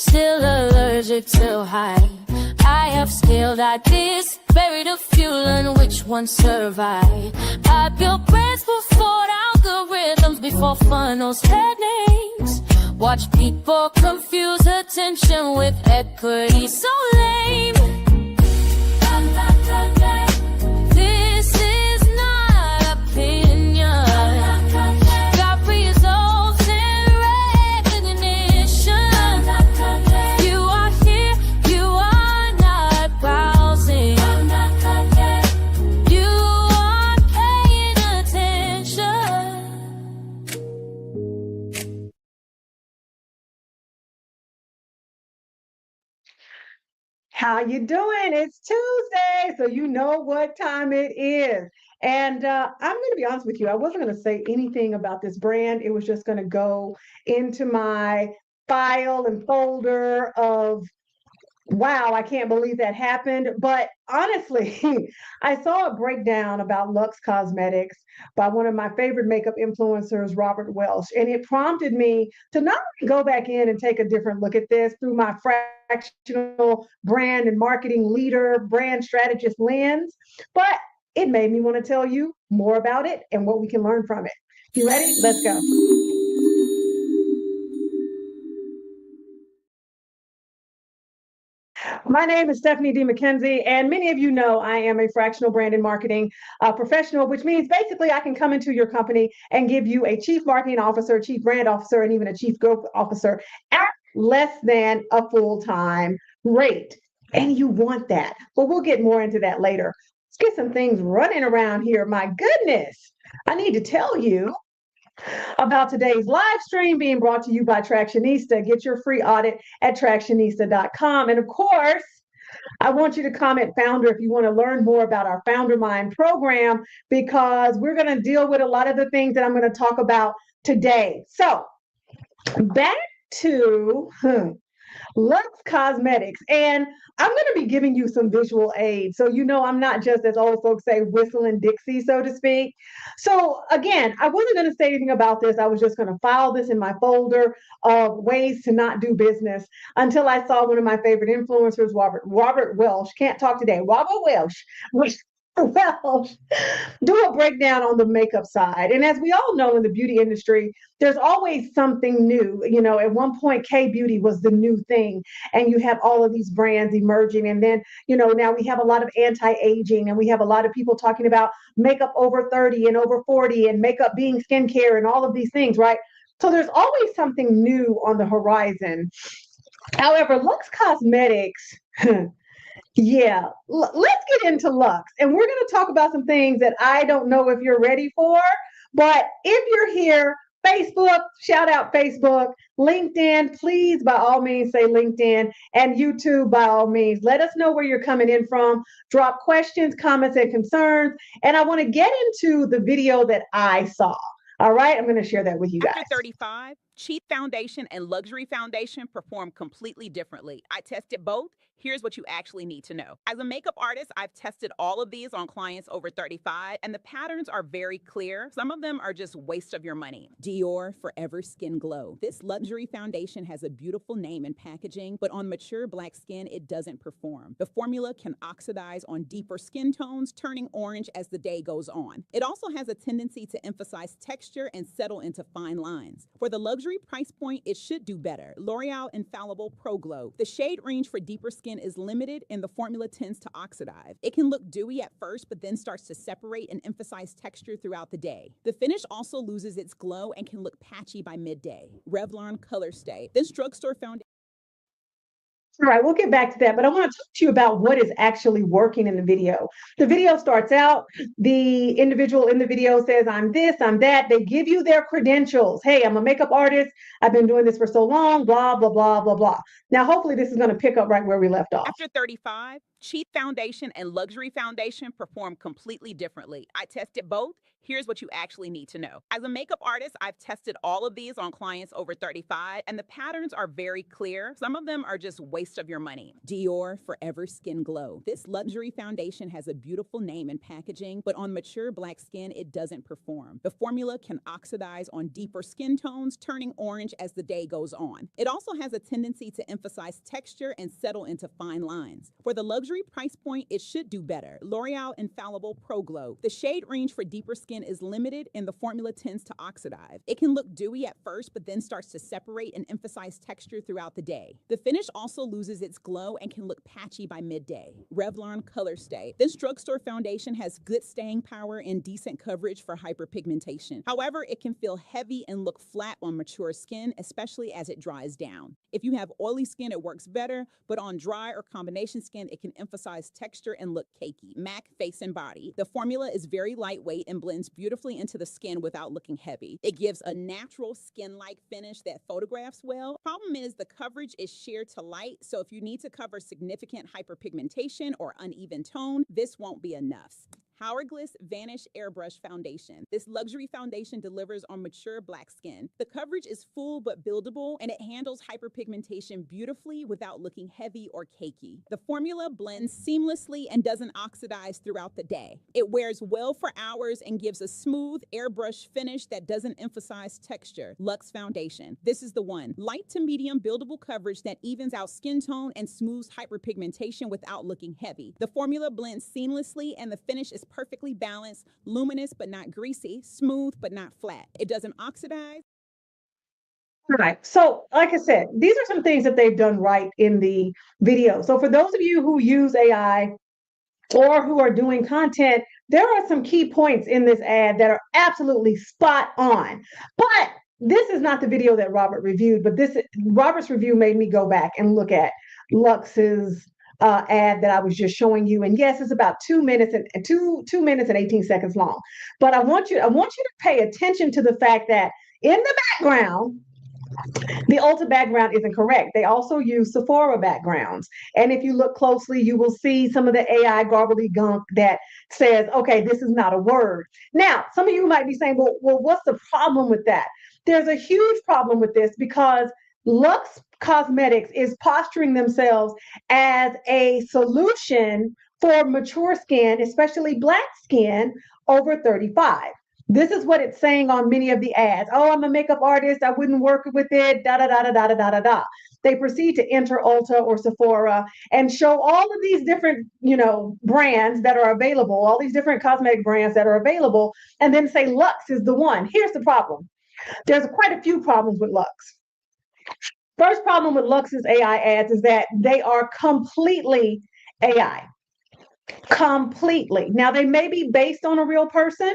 still allergic to high. I have scaled ideas, buried a few, and which one survived. I built brands before algorithms, before funnels had names. Watch people confuse attention with equity, so lame. This is not opinion. Got results and recognition. You are here, you are not browsing. You are paying attention. How you doing? It's Tuesday, so you know what time it is. And I'm going to be honest with you, I wasn't going to say anything about this brand. It was just going to go into my file and folder of, wow, I can't believe that happened. But honestly, I saw a breakdown about Luxe Cosmetics by one of my favorite makeup influencers, Robert Welsh. And it prompted me to not only go back in and take a different look at this through my fractional brand and marketing leader, brand strategist lens, but it made me want to tell you more about it and what we can learn from it. You ready? Let's go. My name is Stephanie D. McKenzie, and many of you know I am a fractional brand and marketing professional, which means basically I can come into your company and give you a chief marketing officer, chief brand officer, and even a chief growth officer at less than a full-time rate. And you want that. But we'll get more into that later. Let's get some things running around here. My goodness, I need to tell you about today's live stream being brought to you by Tractionista. Get your free audit at tractionista.com. And of course, I want you to comment founder if you want to learn more about our Founder Mind program, because we're going to deal with a lot of the things that I'm going to talk about today. So back to Luxe Cosmetics. And I'm going to be giving you some visual aids. So, you know, I'm not just, as old folks say, whistling Dixie, so to speak. So again, I wasn't going to say anything about this. I was just going to file this in my folder of ways to not do business until I saw one of my favorite influencers, Robert Welsh. Can't talk today. Robert Welsh. Welsh do a breakdown on the makeup side. And as we all know in the beauty industry, there's always something new. You know, at one point, K-beauty was the new thing. And you have all of these brands emerging. And then, you know, now we have a lot of anti-aging, and we have a lot of people talking about makeup over 30 and over 40 and makeup being skincare and all of these things, right? So there's always something new on the horizon. However, Luxe Cosmetics, yeah, let's get into Luxe. And we're going to talk about some things that I don't know if you're ready for, but if you're here, Facebook, shout out Facebook, LinkedIn, please by all means say LinkedIn, and YouTube by all means. Let us know where you're coming in from. Drop questions, comments, and concerns. And I want to get into the video that I saw. All right, I'm going to share that with you guys. After 35, cheap foundation and luxury foundation perform completely differently. I tested both. Here's what you actually need to know. As a makeup artist, I've tested all of these on clients over 35, and the patterns are very clear. Some of them are just waste of your money. Dior Forever Skin Glow. This luxury foundation has a beautiful name and packaging, but on mature black skin, it doesn't perform. The formula can oxidize on deeper skin tones, turning orange as the day goes on. It also has a tendency to emphasize texture and settle into fine lines. For the luxury price point, it should do better. L'Oreal Infallible Pro Glow. The shade range for deeper skin is limited, and the formula tends to oxidize. It can look dewy at first, but then starts to separate and emphasize texture throughout the day. The finish also loses its glow and can look patchy by midday. Revlon Color Stay. This drugstore foundation. All right, we'll get back to that, but I want to talk to you about what is actually working in the video. The video starts out, the individual in the video says, I'm this, I'm that. They give you their credentials. Hey, I'm a makeup artist. I've been doing this for so long, blah, blah, blah, blah, blah. Now, hopefully this is going to pick up right where we left off. After 35, cheap foundation and luxury foundation perform completely differently. I tested both. Here's what you actually need to know. As a makeup artist, I've tested all of these on clients over 35, and the patterns are very clear. Some of them are just waste of your money. Dior Forever Skin Glow. This luxury foundation has a beautiful name and packaging, but on mature black skin, it doesn't perform. The formula can oxidize on deeper skin tones, turning orange as the day goes on. It also has a tendency to emphasize texture and settle into fine lines. For the luxury price point, it should do better. L'Oreal Infallible Pro Glow. The shade range for deeper skin is limited and the formula tends to oxidize. It can look dewy at first, but then starts to separate and emphasize texture throughout the day. The finish also loses its glow and can look patchy by midday. Revlon Color Stay. This drugstore foundation has good staying power and decent coverage for hyperpigmentation. However, it can feel heavy and look flat on mature skin, especially as it dries down. If you have oily skin, it works better, but on dry or combination skin, it can emphasize texture and look cakey. MAC Face and Body. The formula is very lightweight and blends beautifully into the skin without looking heavy. It gives a natural skin-like finish that photographs well. Problem is the coverage is sheer to light, so if you need to cover significant hyperpigmentation or uneven tone, this won't be enough. Hourglass Vanish Airbrush Foundation. This luxury foundation delivers on mature black skin. The coverage is full but buildable, and it handles hyperpigmentation beautifully without looking heavy or cakey. The formula blends seamlessly and doesn't oxidize throughout the day. It wears well for hours and gives a smooth airbrush finish that doesn't emphasize texture. Luxe Foundation. This is the one. Light to medium buildable coverage that evens out skin tone and smooths hyperpigmentation without looking heavy. The formula blends seamlessly and the finish is perfectly balanced, luminous but not greasy, smooth but not flat. It doesn't oxidize. Right. So, like I said, these are some things that they've done right in the video. So, for those of you who use AI or who are doing content, there are some key points in this ad that are absolutely spot on. But this is not the video that Robert reviewed, but Robert's review made me go back and look at Luxe's ad that I was just showing you. And yes, it's about 2 minutes and 2 minutes and 18 seconds long. But I want you to pay attention to the fact that in the background, the Ulta background isn't correct. They also use Sephora backgrounds. And if you look closely, you will see some of the AI gobbledygook that says, okay, this is not a word. Now, some of you might be saying, well, what's the problem with that? There's a huge problem with this because Luxe Cosmetics is posturing themselves as a solution for mature skin, especially black skin over 35. This is what it's saying on many of the ads. Oh, I'm a makeup artist. I wouldn't work with it. Da da da da da da da da. They proceed to enter Ulta or Sephora and show all of these different, brands that are available, all these different cosmetic brands that are available, and then say Luxe is the one. Here's the problem. There's quite a few problems with Luxe. First problem with Luxe's AI ads is that they are completely AI. Completely. Now, they may be based on a real person,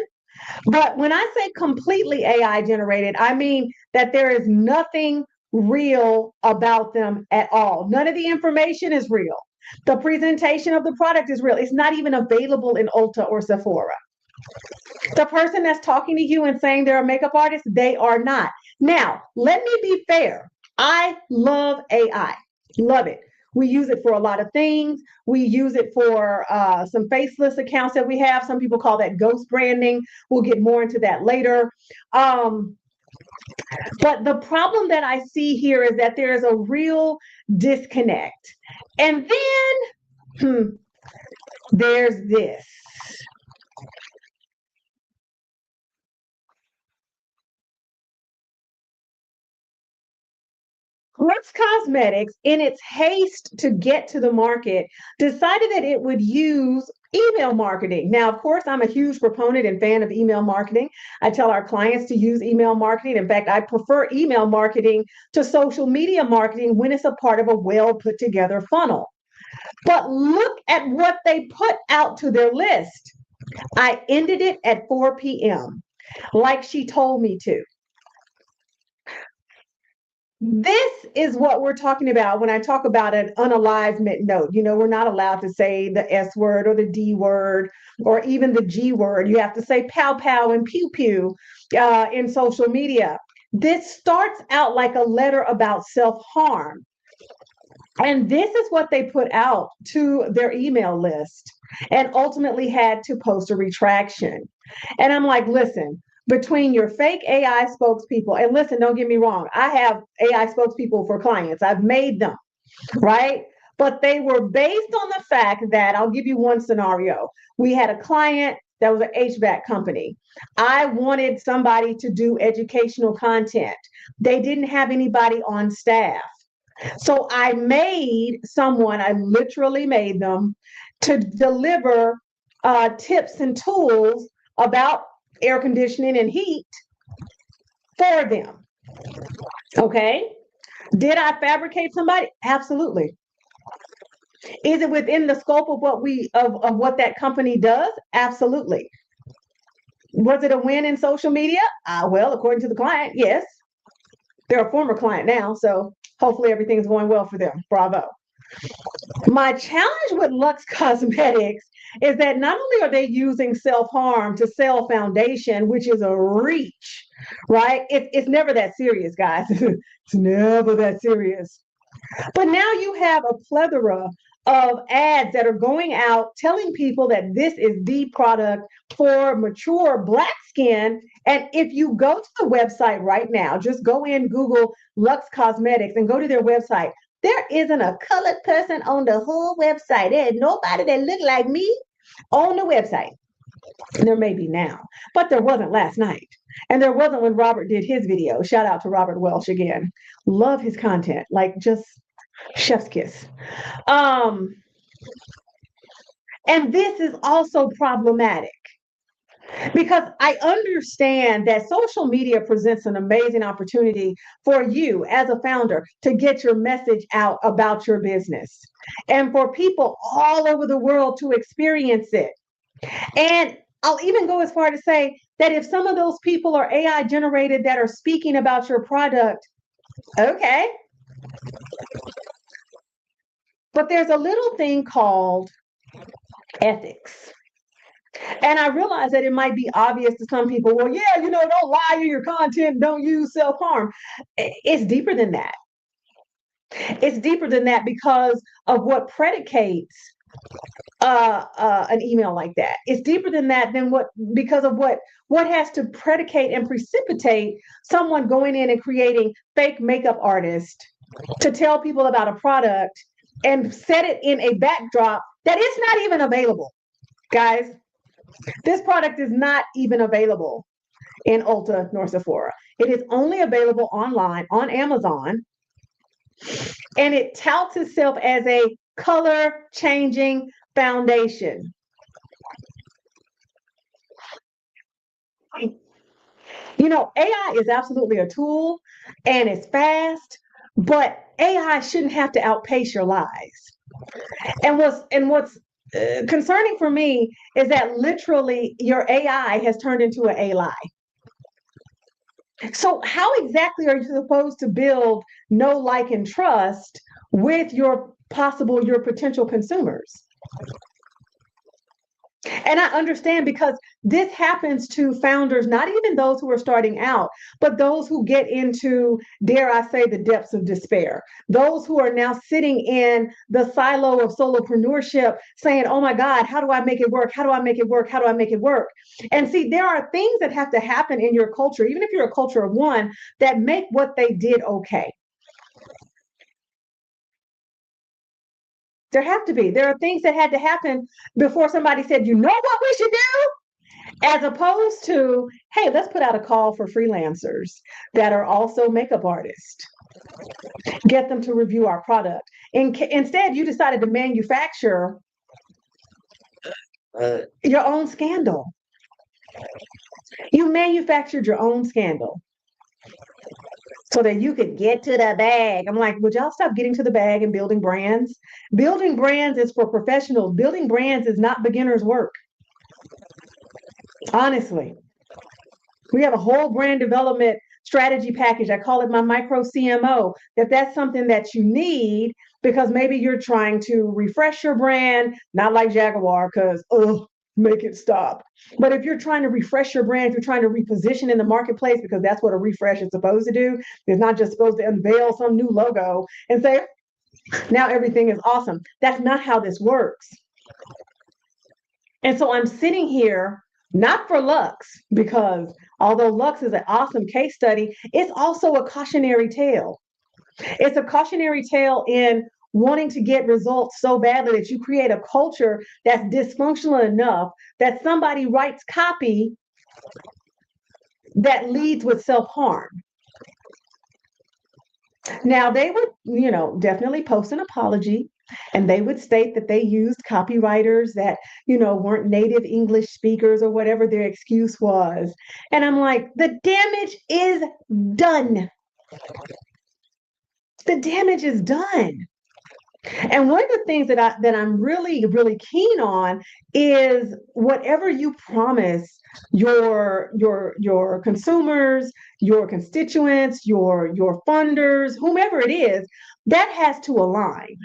but when I say completely AI generated, I mean that there is nothing real about them at all. None of the information is real. The presentation of the product is real. It's not even available in Ulta or Sephora. The person that's talking to you and saying they're a makeup artist, they are not. Now, let me be fair. I love AI. Love it. We use it for a lot of things. We use it for some faceless accounts that we have. Some people call that ghost branding. We'll get more into that later. But the problem that I see here is that there is a real disconnect. And then there's this. Luxe Cosmetics, in its haste to get to the market, decided that it would use email marketing. Now, of course, I'm a huge proponent and fan of email marketing. I tell our clients to use email marketing. In fact, I prefer email marketing to social media marketing when it's a part of a well put together funnel. But look at what they put out to their list. I ended it at 4 p.m., like she told me to. This is what we're talking about when I talk about an unalivement note. We're not allowed to say the S word or the D word or even the G word. You have to say pow pow and pew pew in social media. This starts out like a letter about self-harm. And this is what they put out to their email list and ultimately had to post a retraction. And I'm like, listen, between your fake AI spokespeople, and listen, don't get me wrong, I have AI spokespeople for clients, I've made them, right? But they were based on the fact that I'll give you one scenario. We had a client that was an HVAC company. I wanted somebody to do educational content. They didn't have anybody on staff. So I made someone, I literally made them to deliver tips and tools about air conditioning and heat for them. Okay. Did I fabricate somebody? Absolutely. Is it within the scope of of what that company does? Absolutely. Was it a win in social media? Well, according to the client, yes. They're a former client now, so hopefully everything's going well for them. Bravo. My challenge with Luxe Cosmetics is that not only are they using self-harm to sell foundation, which is a reach, right? It's never that serious, guys. It's never that serious. But now you have a plethora of ads that are going out telling people that this is the product for mature Black skin. And if you go to the website right now, just go in, Google Luxe Cosmetics and go to their website. There isn't a colored person on the whole website. There's nobody that look like me on the website. There may be now, but there wasn't last night. And there wasn't when Robert did his video. Shout out to Robert Welsh again. Love his content, like just chef's kiss. And this is also problematic because I understand that social media presents an amazing opportunity for you as a founder to get your message out about your business and for people all over the world to experience it. And I'll even go as far to say that if some of those people are AI generated that are speaking about your product, okay. But there's a little thing called ethics. And I realize that it might be obvious to some people, well, yeah, don't lie in your content, don't use self-harm. It's deeper than that. It's deeper than that because of what predicates an email like that. It's deeper than that because of what has to predicate and precipitate someone going in and creating fake makeup artist to tell people about a product and set it in a backdrop that is not even available. Guys, this product is not even available in Ulta nor Sephora. It is only available online on Amazon, and it touts itself as a color changing foundation. AI is absolutely a tool and it's fast, but AI shouldn't have to outpace your lies. And what's concerning for me is that literally your AI has turned into an A lie. So how exactly are you supposed to build know, like, and trust with your potential consumers? And I understand because this happens to founders, not even those who are starting out, but those who get into, dare I say, the depths of despair. Those who are now sitting in the silo of solopreneurship saying, oh my God, how do I make it work? How do I make it work? How do I make it work? And see, there are things that have to happen in your culture, even if you're a culture of one, that make what they did okay. There have to be. There are things that had to happen before somebody said, you know what we should do? As opposed to, hey, let's put out a call for freelancers that are also makeup artists. Get them to review our product. Instead, you decided to manufacture your own scandal. You manufactured your own scandal so that you could get to the bag. I'm like, would y'all stop getting to the bag and building brands? Building brands is for professionals. Building brands is not beginner's work. Honestly, we have a whole brand development strategy package. I call it my micro CMO. That's something that you need because maybe you're trying to refresh your brand, not like Jaguar, because make it stop. But if you're trying to refresh your brand, if you're trying to reposition in the marketplace, because that's what a refresh is supposed to do. It's not just supposed to unveil some new logo and say, Now everything is awesome. That's not how this works. And so I'm sitting here, not for Lux, because although Lux is an awesome case study, it's also a cautionary tale. It's a cautionary tale in wanting to get results so badly that you create a culture that's dysfunctional enough that somebody writes copy that leads with self-harm. Now, they would, definitely post an apology, and they would state that they used copywriters that, weren't native English speakers or whatever their excuse was. And I'm like, the damage is done. The damage is done. And one of the things that I'm really, really keen on is whatever you promise your consumers, your constituents, your funders, whomever it is, that has to align.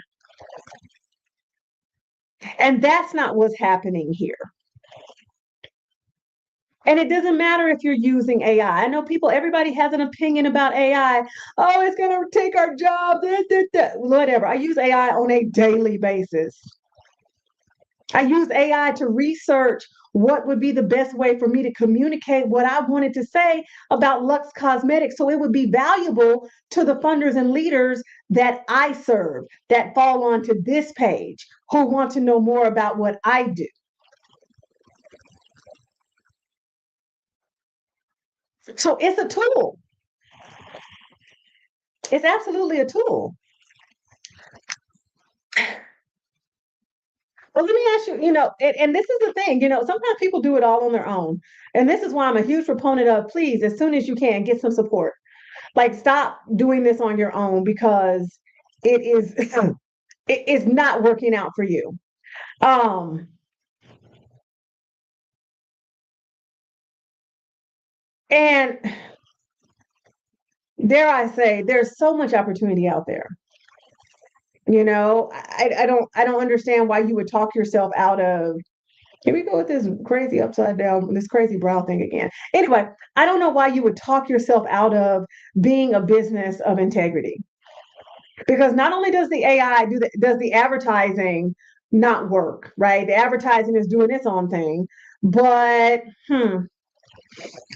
And that's not what's happening here. And it doesn't matter if you're using AI. I know everybody has an opinion about AI. Oh, it's going to take our job, whatever. I use AI on a daily basis. I use AI to research what would be the best way for me to communicate what I wanted to say about Luxe Cosmetics so it would be valuable to the funders and leaders that I serve, that fall onto this page, who want to know more about what I do. So it's a tool. It's absolutely a tool. Well, let me ask you, and this is the thing, sometimes people do it all on their own. And this is why I'm a huge proponent of, please, as soon as you can, get some support. Like, stop doing this on your own, because it is it is not working out for you. Um, and dare I say, there's so much opportunity out there. I don't understand why you would talk yourself out of. Here we go with this crazy upside down, this crazy brow thing again. Anyway, I don't know why you would talk yourself out of being a business of integrity. Because not only does the AI does the advertising not work, right? The advertising is doing its own thing, but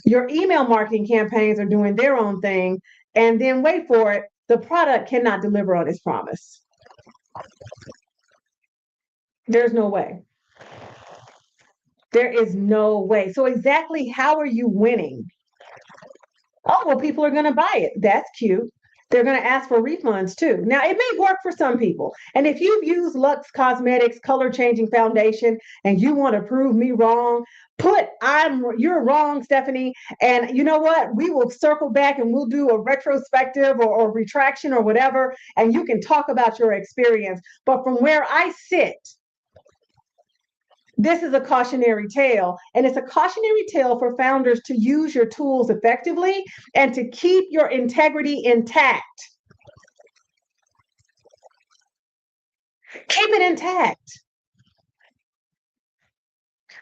your email marketing campaigns are doing their own thing, and then wait for it, the product cannot deliver on its promise. There's no way. There is no way. So exactly how are you winning? Oh, well, people are going to buy it. That's cute. They're going to ask for refunds too. Now, it may work for some people. And if you've used Luxe Cosmetics color changing foundation and you want to prove me wrong, you're wrong, Stephanie. And you know what? We will circle back and we'll do a retrospective or retraction or whatever. And you can talk about your experience. But from where I sit, this is a cautionary tale, and it's a cautionary tale for founders to use your tools effectively and to keep your integrity intact. Keep it intact.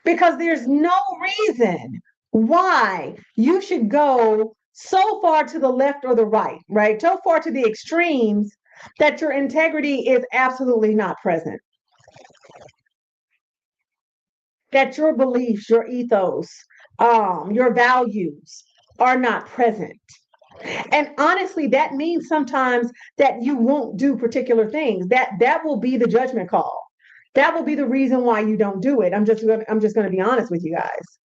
Because there's no reason why you should go so far to the left or the right? So far to the extremes that your integrity is absolutely not present. That your beliefs, your ethos, your values are not present. And honestly, that means sometimes that you won't do particular things. That will be the judgment call. That will be the reason why you don't do it. I'm just going to be honest with you guys.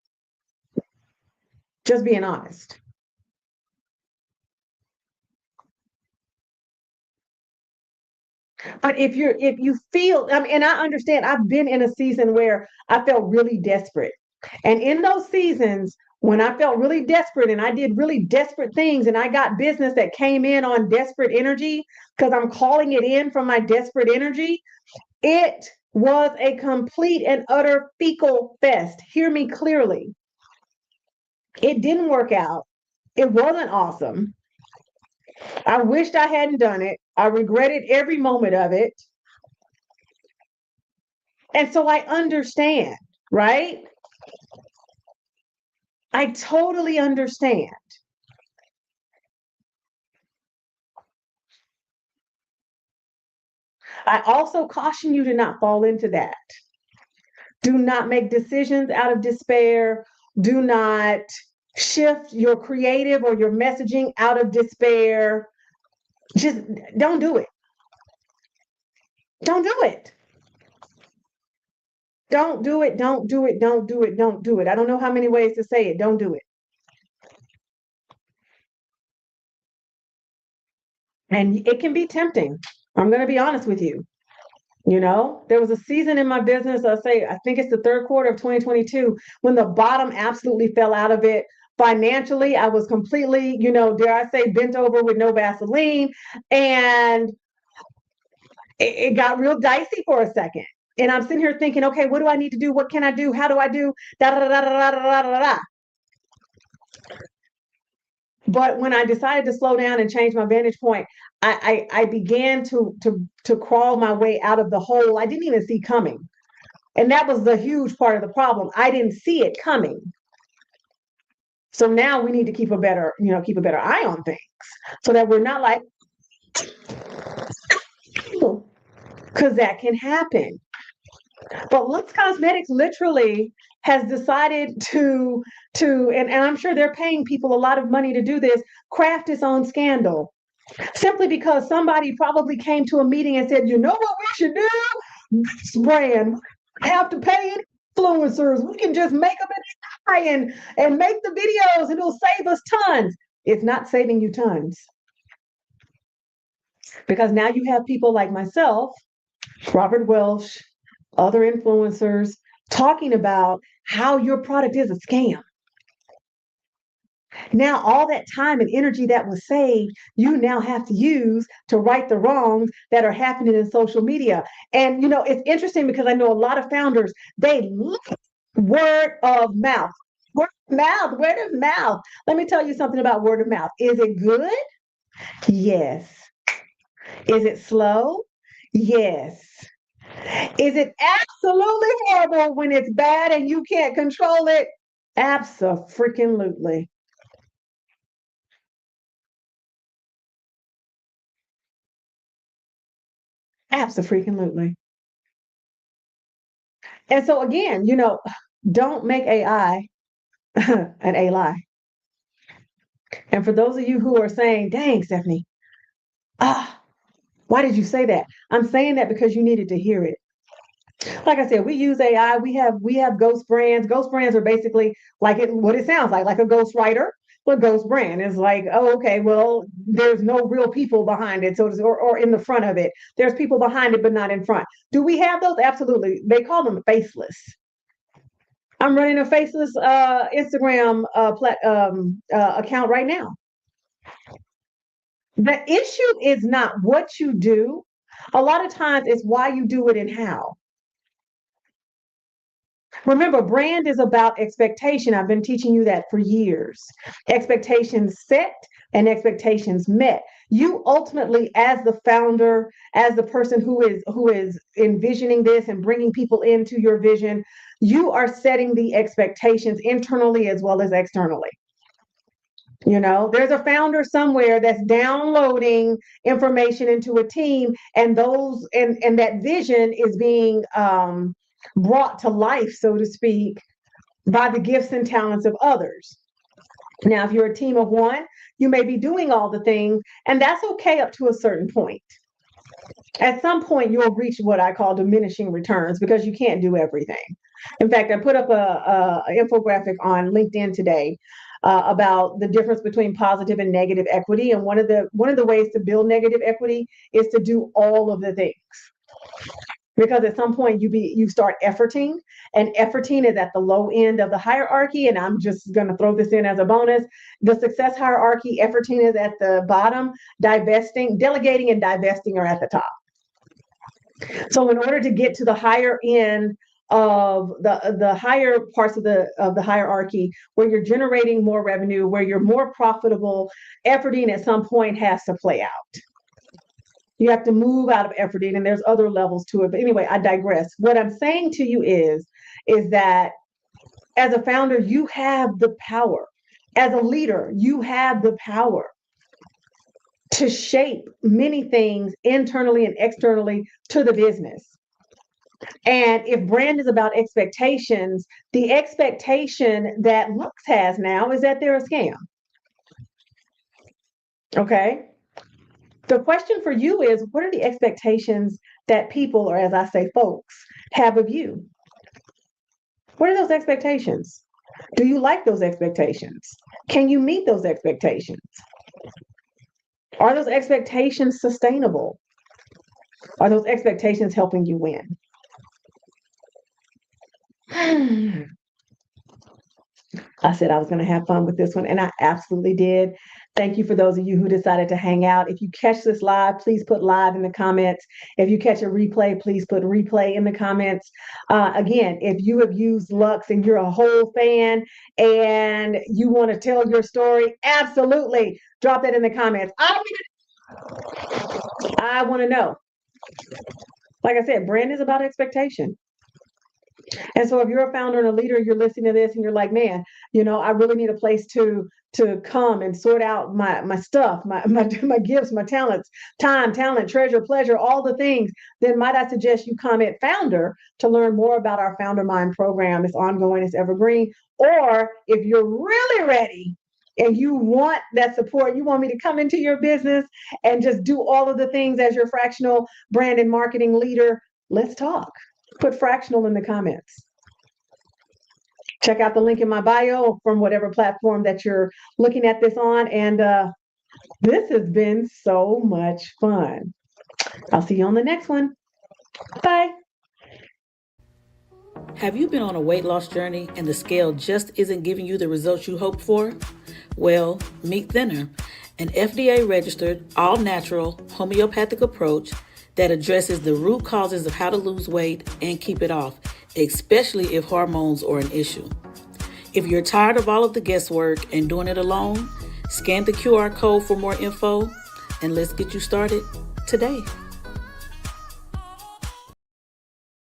Just being honest. But if you feel, and I understand, I've been in a season where I felt really desperate. And in those seasons, when I felt really desperate and I did really desperate things and I got business that came in on desperate energy, because I'm calling it in from my desperate energy, it was a complete and utter fecal fest. Hear me clearly. It didn't work out. It wasn't awesome. I wished I hadn't done it. I regretted every moment of it. And so I understand, right? I totally understand. I also caution you to not fall into that. Do not make decisions out of despair. Do not shift your creative or your messaging out of despair. Just don't do it. Don't do it. Don't do it. Don't do it. Don't do it. Don't do it. I don't know how many ways to say it. Don't do it. And it can be tempting. I'm going to be honest with you. You know, there was a season in my business, I think it's the third quarter of 2022, when the bottom absolutely fell out of it. Financially, I was completely, dare I say, bent over with no Vaseline. And it got real dicey for a second. And I'm sitting here thinking, okay, what do I need to do? What can I do? How do I do? Da da da da da da da da da. But when I decided to slow down and change my vantage point, I began to crawl my way out of the hole I didn't even see coming. And that was the huge part of the problem. I didn't see it coming. So now we need to keep a better eye on things so that we're not like, because that can happen. But Luxe Cosmetics literally has decided and I'm sure they're paying people a lot of money to do this, craft its own scandal. Simply because somebody probably came to a meeting and said, you know what we should do? This brand have to pay influencers. We can just make them and make the videos and it'll save us tons. It's not saving you tons. Because now you have people like myself, Robert Welsh, other influencers talking about how your product is a scam. Now, all that time and energy that was saved, you now have to use to right the wrongs that are happening in social media. And, it's interesting because I know a lot of founders, they look word of mouth. Word of mouth. Let me tell you something about word of mouth. Is it good? Yes. Is it slow? Yes. Is it absolutely horrible when it's bad and you can't control it? Abso-freaking-lutely. Abso-freaking-lutely. And so again, don't make AI an A lie. And for those of you who are saying, dang, Stephanie, why did you say that? I'm saying that because you needed to hear it. Like I said, we use AI. We have ghost brands. Ghost brands are basically what it sounds like a ghost writer. But ghost brand is like, oh, okay, well, there's no real people behind it, or in the front of it. There's people behind it, but not in front. Do we have those? Absolutely. They call them faceless. I'm running a faceless Instagram account right now. The issue is not what you do. A lot of times it's why you do it and how. Remember, brand is about expectation. I've been teaching you that for years. Expectations set and expectations met. You ultimately, as the founder, as the person who is envisioning this and bringing people into your vision, you are setting the expectations internally as well as externally. There's a founder somewhere that's downloading information into a team, and that vision is being brought to life, so to speak, by the gifts and talents of others. Now, if you're a team of one, you may be doing all the things, and that's okay up to a certain point. At some point, you'll reach what I call diminishing returns because you can't do everything. In fact, I put up a infographic on LinkedIn today about the difference between positive and negative equity. And one of the ways to build negative equity is to do all of the things. Because at some point you start efforting, and efforting is at the low end of the hierarchy. And I'm just going to throw this in as a bonus. The success hierarchy, efforting is at the bottom. Delegating and divesting are at the top. So in order to get to the higher end of the higher parts of the hierarchy, where you're generating more revenue, where you're more profitable, efforting at some point has to play out. You have to move out of efforting, and there's other levels to it. But anyway, I digress. What I'm saying to you is that as a founder, you have the power. As a leader, you have the power. to shape many things internally and externally to the business. And if brand is about expectations, the expectation that Luxe has now is that they're a scam. Okay. The question for you is, what are the expectations that people, or as I say, folks, have of you? What are those expectations? Do you like those expectations? Can you meet those expectations? Are those expectations sustainable? Are those expectations helping you win? I said I was going to have fun with this one, and I absolutely did. Thank you for those of you who decided to hang out. If you catch this live, please put live in the comments. If you catch a replay, please put replay in the comments. Again, if you have used Luxe and you're a whole fan and you want to tell your story, absolutely drop that in the comments. I want to know. Like I said, brand is about expectation. And so if you're a founder and a leader, you're listening to this and you're like, man, I really need a place to come and sort out my stuff, my gifts, my talents, time, talent, treasure, pleasure, all the things, then might I suggest you comment founder to learn more about our Founder Mind program. It's ongoing, it's evergreen. Or if you're really ready and you want that support, you want me to come into your business and just do all of the things as your fractional brand and marketing leader, let's talk. Put fractional in the comments. Check out the link in my bio from whatever platform that you're looking at this on. And this has been so much fun. I'll see you on the next one. Bye. Have you been on a weight loss journey and the scale just isn't giving you the results you hoped for? Well, meet Thinner, an FDA-registered, all-natural, homeopathic approach that addresses the root causes of how to lose weight and keep it off, especially if hormones are an issue. If you're tired of all of the guesswork and doing it alone, scan the QR code for more info, and let's get you started today.